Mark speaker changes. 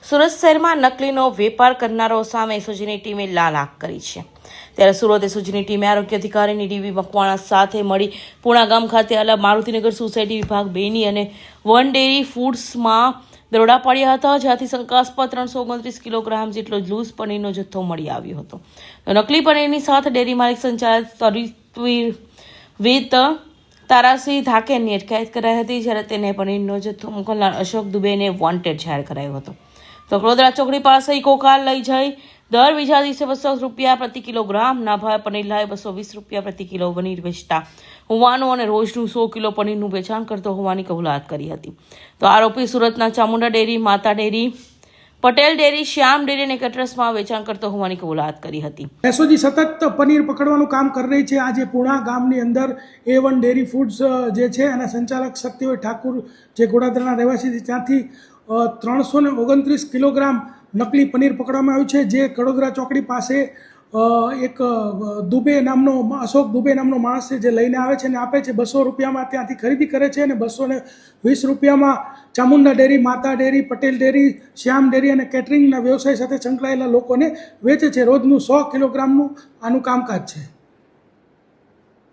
Speaker 1: સુરત શહેરમાં નકલીનો વેપાર કરનારો સામે એસઓજીની ટીમે લાલ આંખ કરી છે। ત્યારે સુરત એસઓજીની ટીમે આરોગ્ય અધિકારીની ડીવી મકવાણા સાથે મળી પૂણા ગામ ખાતે આવેલા મારુતિનગર સોસાયટી વિભાગ 2ની અને વન ડેરી ફૂડ્સમાં દરોડા પાડ્યા હતા, જ્યાંથી શંકાસ્પદ 329 કિલોગ્રામ જેટલો લૂઝ પનીરનો જથ્થો મળી આવ્યો હતો। નકલી પનીરની સાથે ડેરી માલિક સંચાલક વિત તારાસિંહ ધાકેરની અટકાયત કરાઈ હતી, જ્યારે તેને પનીરનો જથ્થો મોકલનાર અશોક દુબેને વોન્ટેડ જાહેર કરાયો હતો। તો કડોદરા ચોકડી પાસે ઇકો કાર લઈ જઈ દર બીજા દિવસે 200 રૂપિયા પ્રતિ કિલોગ્રામના ભાવે પનીર લાવી 220 રૂપિયા પ્રતિ કિલો પનીર વેચતા હોવાનું અને રોજનું 100 કિલો પનીરનું વેચાણ કરતો હોવાની કબૂલાત કરી હતી। તો આરોપી સુરતના ચામુંડા ડેરી, માતા ડેરી, પટેલ ડેરી, શ્યામ ડેરી અને કેટરસમાં વેચાણ કરતો હોવાની કબૂલાત કરી હતી।
Speaker 2: એસઓજી સતત પનીર પકડવાનું કામ કરી રહી છે। આજે પૂણા ગામની અંદર A1 ડેરી ફૂડ્સ જે છે અને સંચાલક શક્તિભાઈ ઠાકુર જે ગોડાદરાના રહેવાસી છે, ત્યાંથી 329 કિલોગ્રામ નકલી પનીર પકડવામાં આવ્યું છે, જે કડોદરા ચોકડી પાસે એક દુબે નામનો અશોક દુબે નામનો માણસ છે, જે લઈને આવે છે અને આપે છે। 200 રૂપિયામાં ત્યાંથી ખરીદી કરે છે અને 220 રૂપિયામાં ચામુંડા ડેરી, માતા ડેરી, પટેલ ડેરી, શ્યામ ડેરી અને કેટરિંગના વ્યવસાય સાથે સંકળાયેલા લોકોને વેચે છે। રોજનું 100 કિલોગ્રામનું આનું કામકાજ છે।